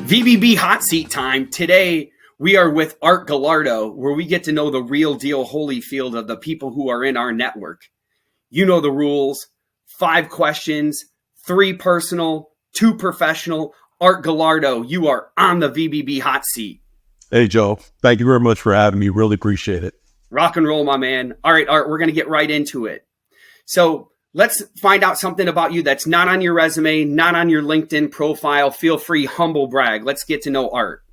VBB Hot Seat time. Today, we are with Art Gallardo, where we get to know the real deal Holyfield of the people who are in our network. You know the rules. 5 questions, 3 personal, 2 professional. Art Gallardo, you are on the VBB Hot Seat. Hey, Joe. Thank you very much for having me. Really appreciate it. Rock and roll, my man. All right, Art, we're going to get right into it. So let's find out something about you that's not on your resume, not on your LinkedIn profile. Feel free, humble brag. Let's get to know Art.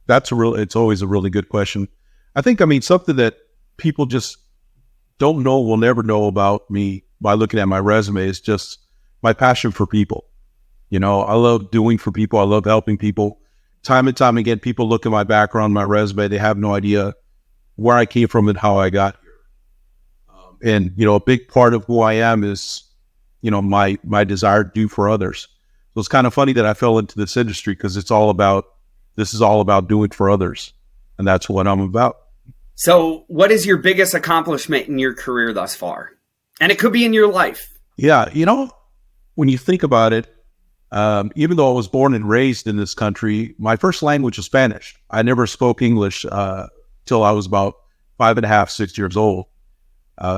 It's always a really good question. I think, something that people just don't know, will never know about me by looking at my resume is just my passion for people. You know, I love doing for people. I love helping people. Time and time again, people look at my background, my resume, they have no idea where I came from and how I got here. And, a big part of who I am is, my desire to do for others. So it's kind of funny that I fell into this industry because this is all about doing for others. And that's what I'm about. So what is your biggest accomplishment in your career thus far? And it could be in your life. Yeah. When you think about it, even though I was born and raised in this country, my first language was Spanish. I never spoke English till I was about 5.5, 6 years old.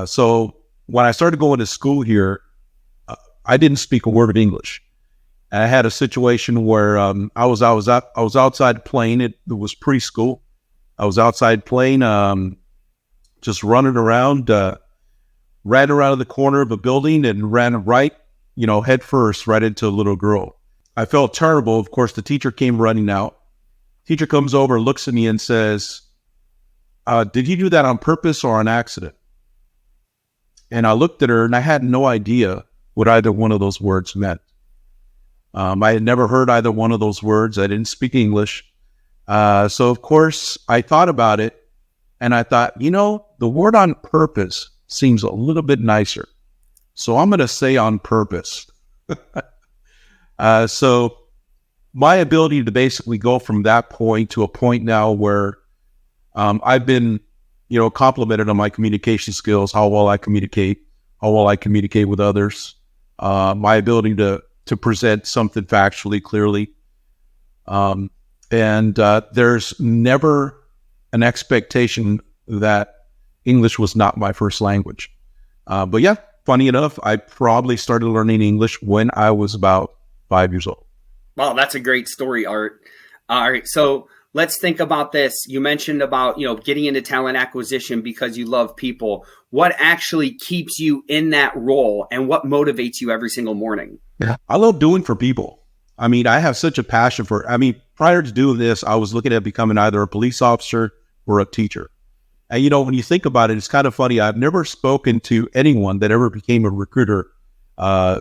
So when I started going to school here, I didn't speak a word of English. And I had a situation where I was outside playing. It was preschool. I was outside playing, just running around, ran around the corner of a building and ran right, head first right into a little girl. I felt terrible. Of course, the teacher came running out. Teacher comes over, looks at me and says, did you do that on purpose or on accident? And I looked at her and I had no idea what either one of those words meant. I had never heard either one of those words. I didn't speak English. So of course I thought about it and I thought, the word on purpose seems a little bit nicer. So I'm going to say on purpose. So my ability to basically go from that point to a point now where I've been, complimented on my communication skills, how well I communicate with others, my ability to present something factually, clearly. And there's never an expectation that English was not my first language. But yeah, funny enough, I probably started learning English when I was about 5 years old. Wow, that's a great story, Art. All right, so let's think about this. You mentioned about, getting into talent acquisition because you love people. What actually keeps you in that role and what motivates you every single morning? Yeah, I love doing for people. I have such a passion prior to doing this, I was looking at becoming either a police officer or a teacher. And, when you think about it, it's kind of funny. I've never spoken to anyone that ever became a recruiter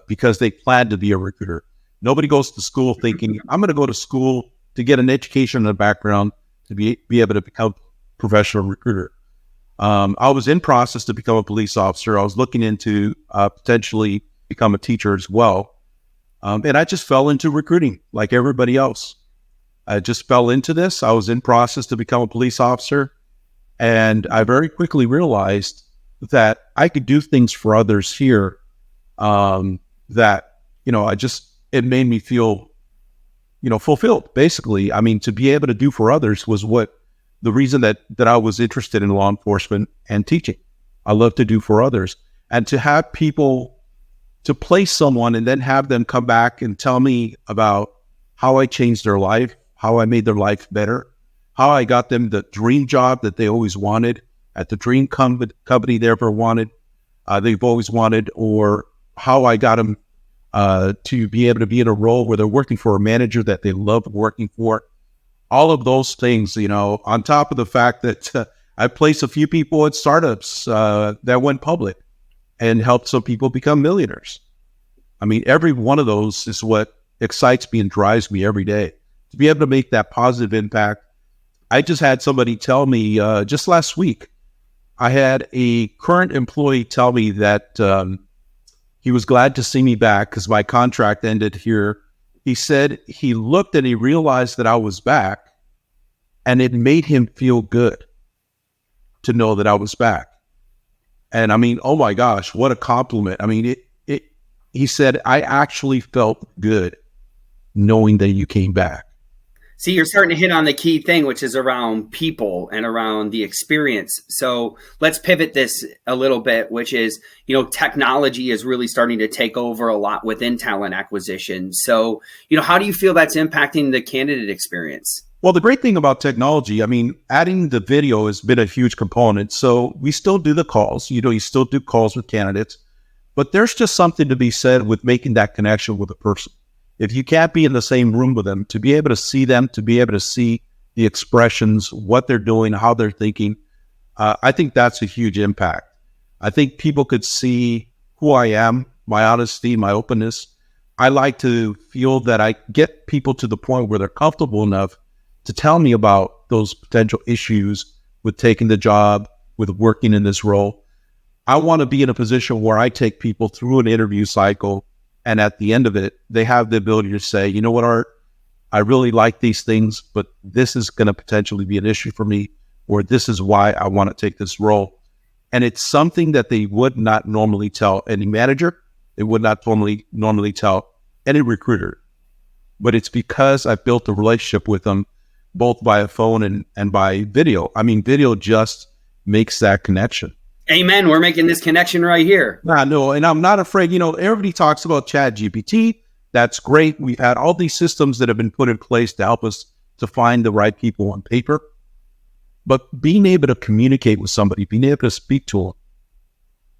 because they planned to be a recruiter. Nobody goes to school thinking, I'm going to go to school to get an education and a background to be able to become a professional recruiter. I was in process to become a police officer. I was looking into potentially become a teacher as well. And I just fell into recruiting like everybody else. I just fell into this. I was in process to become a police officer. And I very quickly realized that I could do things for others here that, it made me feel, fulfilled. Basically, to be able to do for others was the reason that I was interested in law enforcement and teaching. I love to do for others. And to have people, to place someone and then have them come back and tell me about how I changed their life, how I made their life better, how I got them the dream job that they always wanted at the dream company they ever wanted, they've always wanted, or how I got them to be able to be in a role where they're working for a manager that they love working for. All of those things, on top of the fact that I placed a few people at startups that went public and helped some people become millionaires. Every one of those is what excites me and drives me every day. To be able to make that positive impact. I just had somebody tell me just last week, I had a current employee tell me that he was glad to see me back because my contract ended here. He said he looked and he realized that I was back and it made him feel good to know that I was back. And oh my gosh, what a compliment. He said, I actually felt good knowing that you came back. See, you're starting to hit on the key thing, which is around people and around the experience. So let's pivot this a little bit, which is, technology is really starting to take over a lot within talent acquisition. So, how do you feel that's impacting the candidate experience? Well, the great thing about technology, adding the video has been a huge component. So we still do the calls, you still do calls with candidates, but there's just something to be said with making that connection with a person. If you can't be in the same room with them, to be able to see them, to be able to see the expressions, what they're doing, how they're thinking, I think that's a huge impact. I think people could see who I am, my honesty, my openness. I like to feel that I get people to the point where they're comfortable enough to tell me about those potential issues with taking the job, with working in this role. I want to be in a position where I take people through an interview cycle, and at the end of it, they have the ability to say, you know what, Art, I really like these things, but this is going to potentially be an issue for me, or this is why I want to take this role. And it's something that they would not normally tell any manager. They would not normally tell any recruiter. But it's because I built a relationship with them, both by phone and by video. Video just makes that connection. Amen. We're making this connection right here. No, and I'm not afraid. Everybody talks about ChatGPT. That's great. We've had all these systems that have been put in place to help us to find the right people on paper. But being able to communicate with somebody, being able to speak to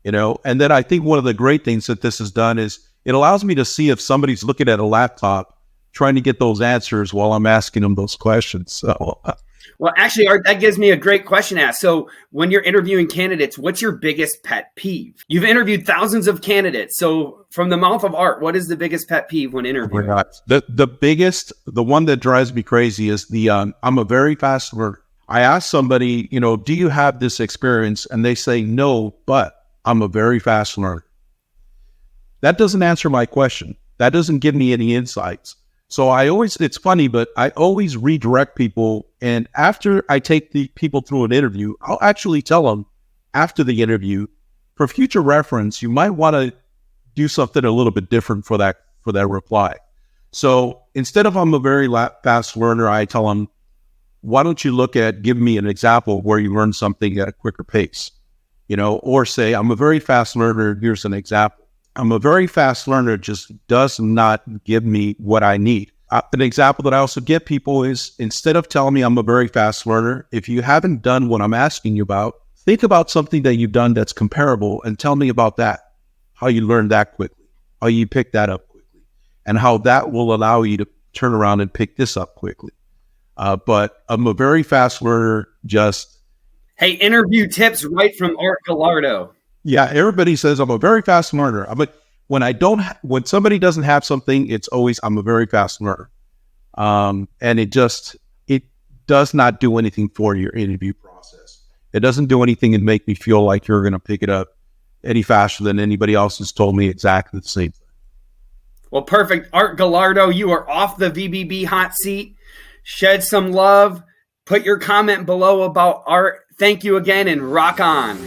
them, and then I think one of the great things that this has done is it allows me to see if somebody's looking at a laptop trying to get those answers while I'm asking them those questions. So, well, actually, Art, that gives me a great question to ask. So when you're interviewing candidates, what's your biggest pet peeve? You've interviewed thousands of candidates. So from the mouth of Art, what is the biggest pet peeve when interviewing? The one that drives me crazy is I'm a very fast learner. I ask somebody, do you have this experience? And they say, no, but I'm a very fast learner. That doesn't answer my question. That doesn't give me any insights. So it's funny, but I always redirect people. And after I take the people through an interview, I'll actually tell them after the interview, for future reference, you might want to do something a little bit different for that reply. So instead of I'm a very fast learner, I tell them, why don't you look at giving me an example where you learn something at a quicker pace, or say, I'm a very fast learner. Here's an example. I'm a very fast learner, just does not give me what I need. An example that I also give people is, instead of telling me I'm a very fast learner, if you haven't done what I'm asking you about, think about something that you've done that's comparable and tell me about that, how you learned that quickly, how you picked that up quickly, and how that will allow you to turn around and pick this up quickly. But I'm a very fast learner, Hey, interview tips right from Art Gallardo. Yeah, everybody says I'm a very fast learner. But when somebody doesn't have something, it's always I'm a very fast learner, and it does not do anything for your interview process. It doesn't do anything and make me feel like you're going to pick it up any faster than anybody else has told me exactly the same thing. Well, perfect, Art Gallardo. You are off the VBB hot seat. Shed some love. Put your comment below about Art. Thank you again, and rock on.